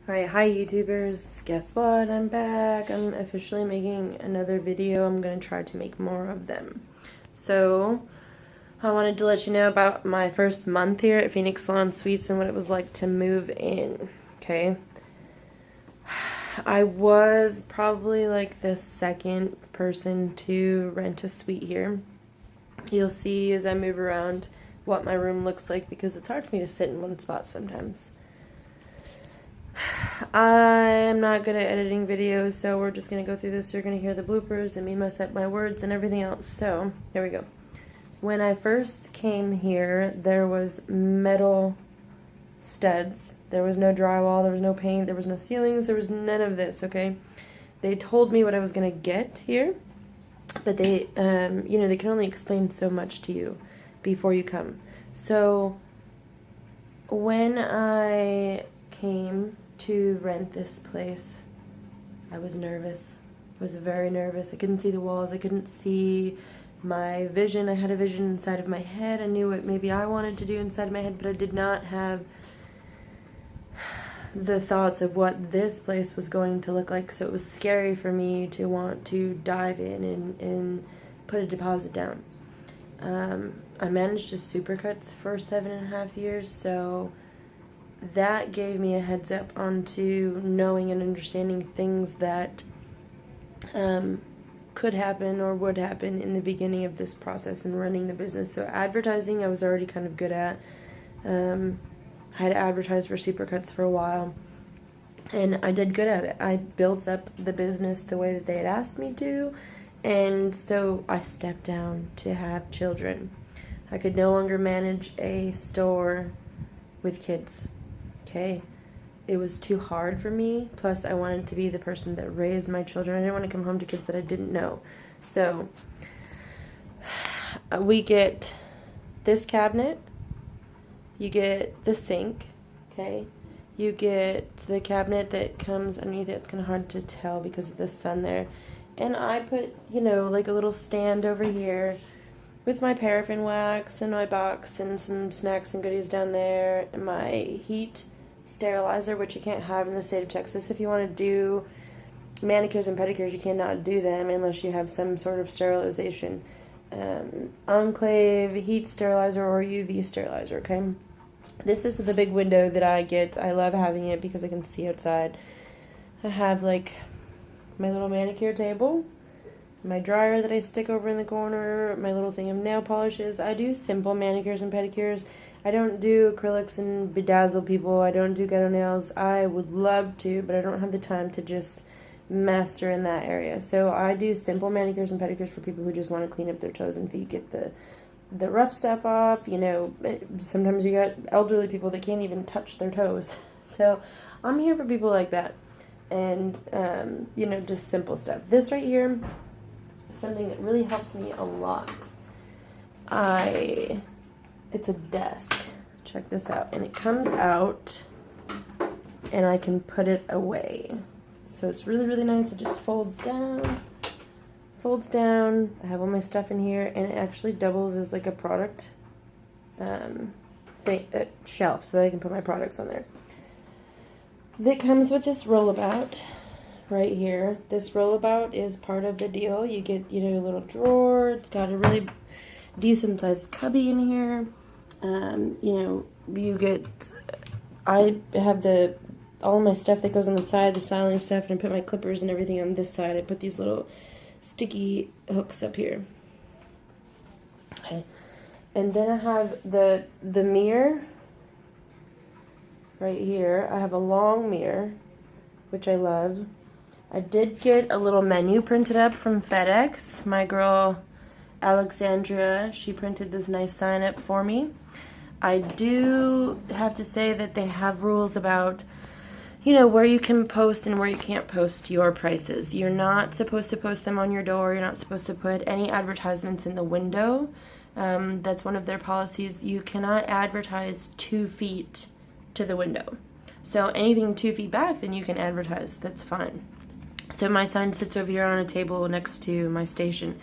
Alright, hi YouTubers. Guess what? I'm back. I'm officially making another video. I'm going to try to make more of them. So, I wanted to let you know about my first month here at Phenix Salon Suites and what it was like to move in. Okay? I was probably like the second person to rent a suite here. You'll see as I move around what my room looks like because it's hard for me to sit in one spot sometimes. I'm not good at editing videos, so we're just going to go through this. You're going to hear the bloopers and me mess up my words and everything else. So, here we go. When I first came here, there was metal studs. There was no drywall, there was no paint, there was no ceilings, there was none of this, okay? They told me what I was going to get here, but they, they can only explain so much to you before you come. So, when I came to rent this place, I was nervous. I was very nervous. I couldn't see the walls. I couldn't see my vision. I had a vision inside of my head. I knew what maybe I wanted to do inside of my head, but I did not have the thoughts of what this place was going to look like. So it was scary for me to want to dive in and put a deposit down. I managed just supercuts for 7.5 years, so that gave me a heads up onto knowing and understanding things that could happen or would happen in the beginning of this process and running the business. So advertising I was already kind of good at. I had advertised for Supercuts for a while, and I did good at it. I built up the business the way that they had asked me to, and so I stepped down to have children. I could no longer manage a store with kids. Okay, it was too hard for me. Plus, I wanted to be the person that raised my children. I didn't want to come home to kids that I didn't know. So, we get this cabinet. You get the sink. Okay, you get the cabinet that comes underneath it. It's kind of hard to tell because of the sun there. And I put, like a little stand over here with my paraffin wax and my box and some snacks and goodies down there, and my heat sterilizer, which you can't have in the state of Texas. If you want to do manicures and pedicures, you cannot do them unless you have some sort of sterilization. Enclave heat sterilizer or UV sterilizer, okay? This is the big window that I get. I love having it because I can see outside. I have like my little manicure table, my dryer that I stick over in the corner, my little thing of nail polishes. I do simple manicures and pedicures. I don't do acrylics and bedazzle people. I don't do ghetto nails. I would love to, but I don't have the time to just master in that area. So I do simple manicures and pedicures for people who just want to clean up their toes and feet, get the rough stuff off. Sometimes you got elderly people that can't even touch their toes. So I'm here for people like that. And, just simple stuff. This right here is something that really helps me a lot. It's a desk. Check this out. And it comes out and I can put it away. So it's really, really nice. It just folds down. Folds down. I have all my stuff in here, and it actually doubles as like a product shelf so that I can put my products on there. That comes with this rollabout right here. This rollabout is part of the deal. You get, a little drawer. It's got a really decent sized cubby in here. I have all my stuff that goes on the side, the styling stuff, and I put my clippers and everything on this side. I put these little sticky hooks up here. Okay. And then I have the mirror right here. I have a long mirror, which I love. I did get a little menu printed up from FedEx. My girl Alexandra, she printed this nice sign up for me. I do have to say that they have rules about, where you can post and where you can't post your prices. You're not supposed to post them on your door. You're not supposed to put any advertisements in the window. That's one of their policies. You cannot advertise 2 feet to the window. So anything 2 feet back, then you can advertise. That's fine. So my sign sits over here on a table next to my station.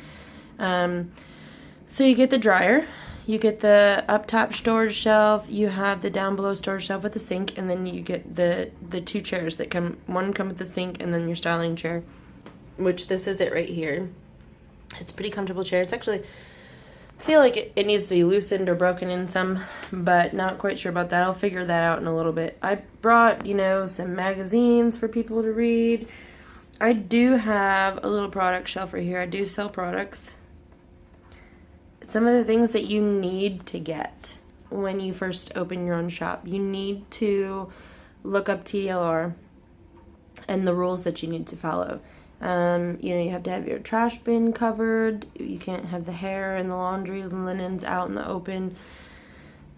So you get the dryer, You get the up top storage shelf, you have the down below storage shelf with the sink, and then you get the two chairs that come, one come with the sink and then your styling chair, which this is it right here. It's a pretty comfortable chair. It's actually, I feel like it needs to be loosened or broken in some, but not quite sure about that. I'll figure that out in a little bit. I brought, you know, some magazines for people to read. I do have a little product shelf right here. I do sell products. Some of the things that you need to get when you first open your own shop. You need to look up TLR and the rules that you need to follow. You know, you have to have your trash bin covered. You can't have the hair and the laundry and linens out in the open.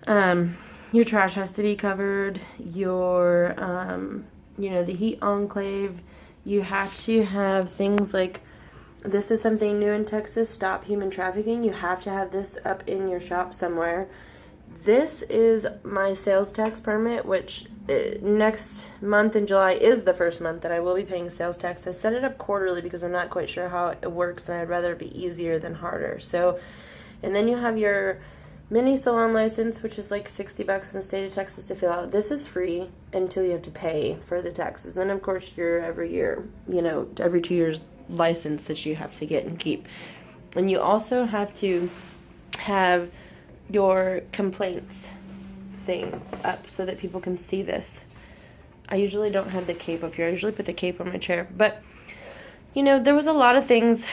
Your trash has to be covered. Your, you know, the heat enclave. You have to have things like, this is something new in Texas, stop human trafficking. You have to have this up in your shop somewhere. This is my sales tax permit, which next month in July is the first month that I will be paying sales tax. I set it up quarterly because I'm not quite sure how it works, and I'd rather it be easier than harder. So, and then you have your mini salon license, which is like $60 in the state of Texas to fill out. This is free until you have to pay for the taxes. Then, of course, your every year, you know, every 2 years license that you have to get and keep. And you also have to have your complaints thing up so that people can see this. I usually don't have the cape up here. I usually put the cape on my chair. But, you know, there was a lot of things.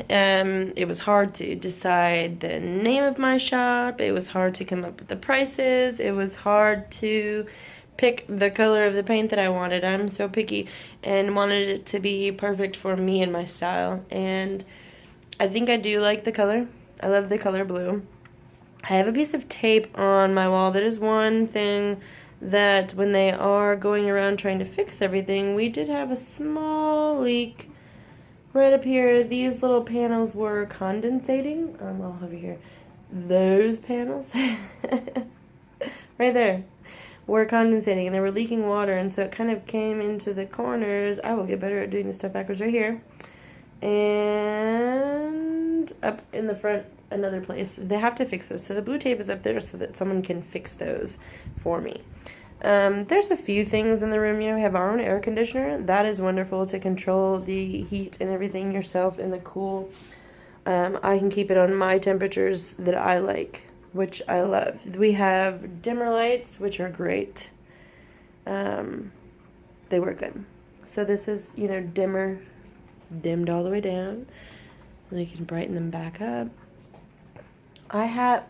It was hard to decide the name of my shop. It was hard to come up with the prices. It was hard to pick the color of the paint that I wanted. I'm so picky and wanted it to be perfect for me and my style. And I think I do like the color. I love the color blue. I have a piece of tape on my wall. That is one thing that when they are going around trying to fix everything, we did have a small leak right up here. These little panels were condensating. I'll over here. Those panels right there were condensating, and they were leaking water, and so it kind of came into the corners. I will get better at doing this stuff backwards right here. And up in the front, another place. They have to fix those. So the blue tape is up there so that someone can fix those for me. There's a few things in the room. You know, we have our own air conditioner. That is wonderful to control the heat and everything yourself in the cool. I can keep it on my temperatures that I like, which I love. We have dimmer lights, which are great. They work good. So this is, you know, dimmed all the way down. And you can brighten them back up. I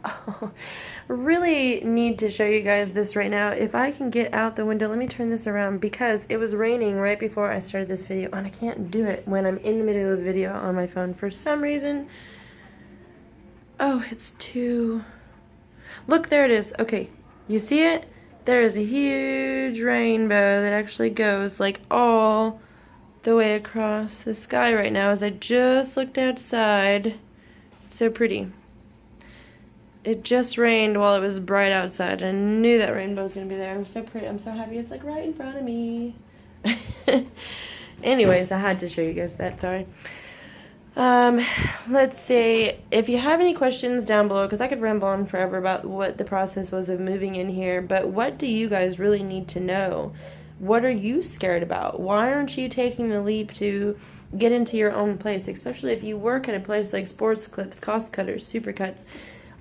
really need to show you guys this right now. If I can get out the window, let me turn this around, because it was raining right before I started this video, and I can't do it when I'm in the middle of the video on my phone for some reason. Oh, it's too... Look, there it is. Okay, you see it? There is a huge rainbow that actually goes like all the way across the sky right now as I just looked outside. It's so pretty. It just rained while it was bright outside. I knew that rainbow was going to be there. I'm so pretty. I'm so happy it's like right in front of me. Anyways, I had to show you guys that. Sorry. Let's see. If you have any questions down below, because I could ramble on forever about what the process was of moving in here, but what do you guys really need to know? What are you scared about? Why aren't you taking the leap to get into your own place, especially if you work at a place like Sports Clips, Cost Cutters, Supercuts?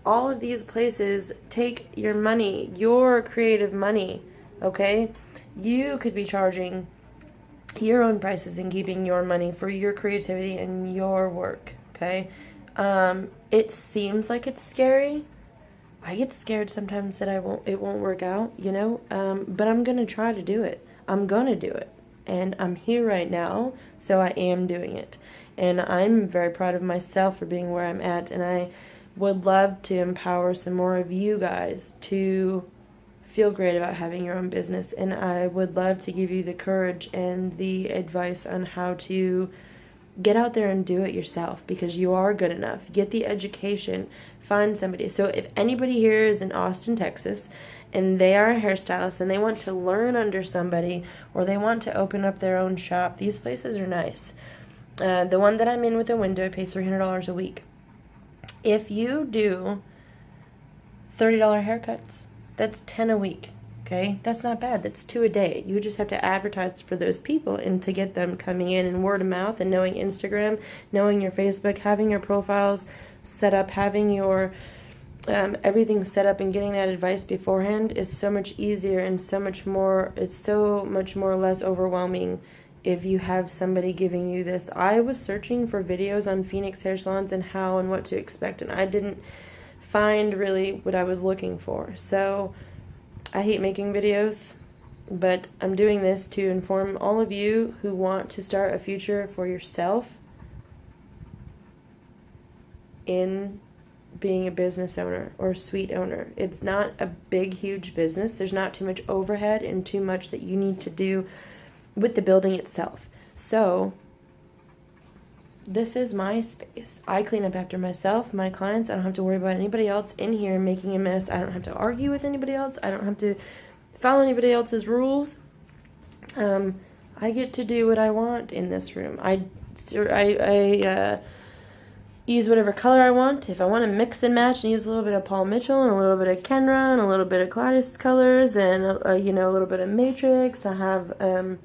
All of these places take your money, your creative money, okay? You could be charging your own prices and keeping your money for your creativity and your work, okay? It seems like it's scary. I get scared sometimes that it won't work out, you know? But I'm gonna try to do it. I'm gonna do it. And I'm here right now, so I am doing it. And I'm very proud of myself for being where I'm at, and I would love to empower some more of you guys to feel great about having your own business. And I would love to give you the courage and the advice on how to get out there and do it yourself, because you are good enough. Get the education, find somebody. So if anybody here is in Austin, Texas, and they are a hairstylist and they want to learn under somebody, or they want to open up their own shop, these places are nice. The one that I'm in with a window, I pay $300 a week. If you do $30 haircuts. That's 10 a week. Okay, that's not bad. That's 2 a day. You just have to advertise for those people and to get them coming in, and word of mouth, and knowing Instagram, knowing your Facebook, having your profiles set up, having your everything set up, and getting that advice beforehand is so much easier and so much more. It's so much more less overwhelming if you have somebody giving you this. I was searching for videos on Phenix hair salons and how and what to expect, and I didn't find really what I was looking for. So I hate making videos, but I'm doing this to inform all of you who want to start a future for yourself in being a business owner or suite owner. It's not a big, huge business. There's not too much overhead and too much that you need to do with the building itself. So this is my space. I clean up after myself, my clients. I don't have to worry about anybody else in here making a mess. I don't have to argue with anybody else. I don't have to follow anybody else's rules. I get to do what I want in this room. I use whatever color I want. If I want to mix and match and use a little bit of Paul Mitchell and a little bit of Kenra and a little bit of Gladys colors and a little bit of Matrix. I have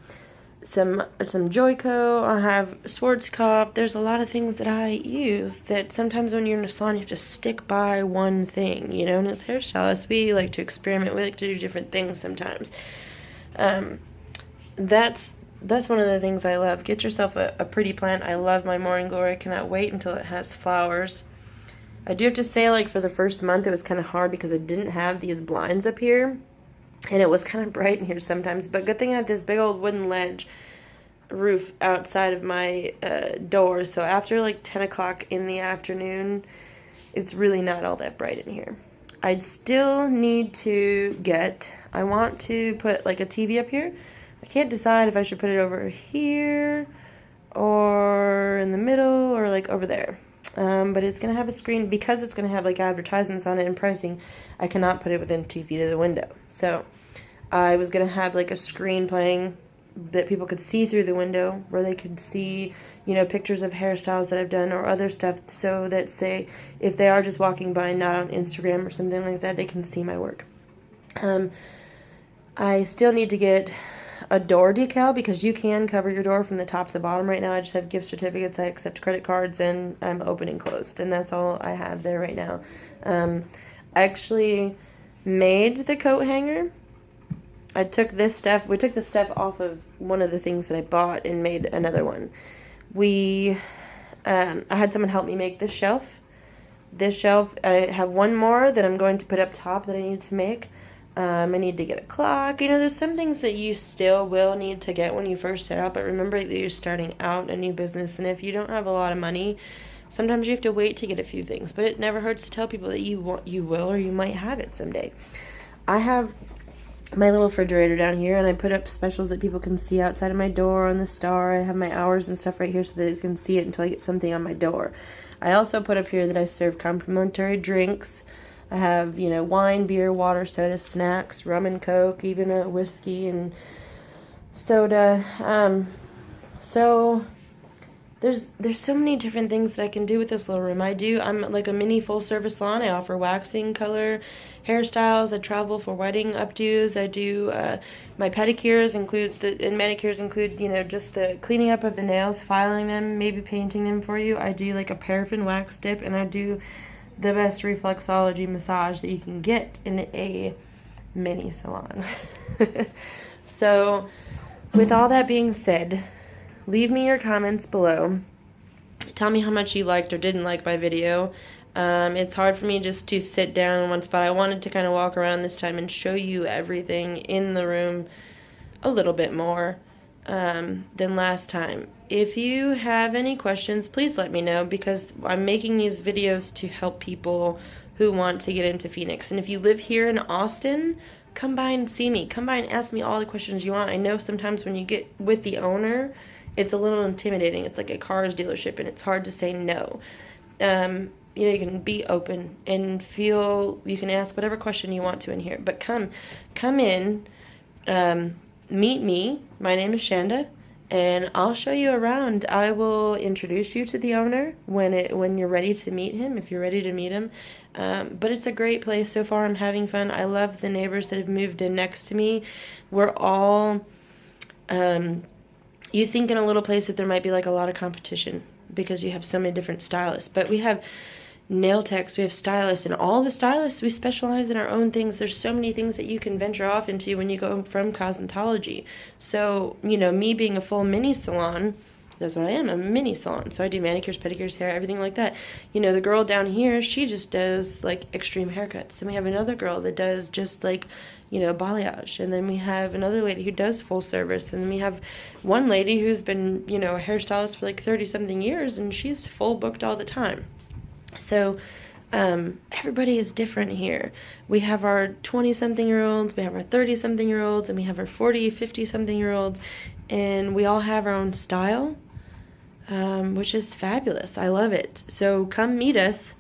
some Joico. I have Schwarzkopf. There's a lot of things that I use that sometimes when you're in a salon you have to stick by one thing, and as hairstylists we like to experiment. We like to do different things sometimes. That's one of the things I love. Get yourself a pretty plant. I love my Morning Glory. I cannot wait until it has flowers. I do have to say, for the first month, it was kind of hard because I didn't have these blinds up here. And it was kind of bright in here sometimes. But good thing I have this big old wooden ledge roof outside of my door. So after 10 o'clock in the afternoon, it's really not all that bright in here. I still need to I want to put a TV up here. I can't decide if I should put it over here or in the middle or over there. But it's going to have a screen. Because it's going to have advertisements on it and pricing, I cannot put it within 2 feet of the window. So I was going to have a screen playing that people could see through the window, where they could see, pictures of hairstyles that I've done or other stuff, so that, say, if they are just walking by and not on Instagram or something like that, they can see my work. I still need to get a door decal, because you can cover your door from the top to the bottom. Right now I just have gift certificates, I accept credit cards, and I'm open and closed, and that's all I have there right now. I actually made the coat hanger. We took the stuff off of one of the things that I bought and made another one. I had someone help me make this shelf. This shelf, I have one more that I'm going to put up top that I need to make. I need to get a clock. There's some things that you still will need to get when you first start out, but remember that you're starting out a new business, and if you don't have a lot of money, sometimes you have to wait to get a few things, but it never hurts to tell people that you will, or you might have it someday. I have my little refrigerator down here, and I put up specials that people can see outside of my door on the star. I have my hours and stuff right here so that they can see it until I get something on my door. I also put up here that I serve complimentary drinks. I have, wine, beer, water, soda, snacks, rum and Coke, even a whiskey and soda. So there's so many different things that I can do with this little room. I'm like a mini full service salon. I offer waxing, color, hairstyles. I travel for wedding updos. I do my pedicures and manicures include, just the cleaning up of the nails, filing them, maybe painting them for you. I do a paraffin wax dip, and I do the best reflexology massage that you can get in a mini salon. So with all that being said, leave me your comments below. Tell me how much you liked or didn't like my video. It's hard for me just to sit down in one spot. I wanted to kind of walk around this time and show you everything in the room a little bit more than last time. If you have any questions, please let me know, because I'm making these videos to help people who want to get into Phoenix. And if you live here in Austin, come by and see me. Come by and ask me all the questions you want. I know sometimes when you get with the owner, it's a little intimidating. It's like a car's dealership, and it's hard to say no. You can be open and you can ask whatever question you want to in here. But come in, meet me. My name is Shanda. and I'll show you around. I will introduce you to the owner when you're ready to meet him, if you're ready to meet him. But it's a great place so far. I'm having fun. I love the neighbors that have moved in next to me. We're all, you think in a little place that there might be like a lot of competition because you have so many different stylists, but we have nail techs, we have stylists, and all the stylists, we specialize in our own things. There's so many things that you can venture off into when you go from cosmetology. So, you know, me being a full mini salon, that's what I am, a mini salon. So I do manicures, pedicures, hair, everything like that. You know, the girl down here, she just does like extreme haircuts. Then we have another girl that does just like, you know, balayage. And then we have another lady who does full service. And then we have one lady who's been, you know, a hairstylist for like 30 something years, and she's full booked all the time. So everybody is different here. We have our 20-something-year-olds, we have our 30-something-year-olds, and we have our 40, 50-something-year-olds, and we all have our own style, which is fabulous. I love it. So come meet us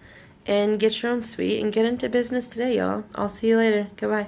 and get your own suite and get into business today, y'all. I'll see you later. Goodbye.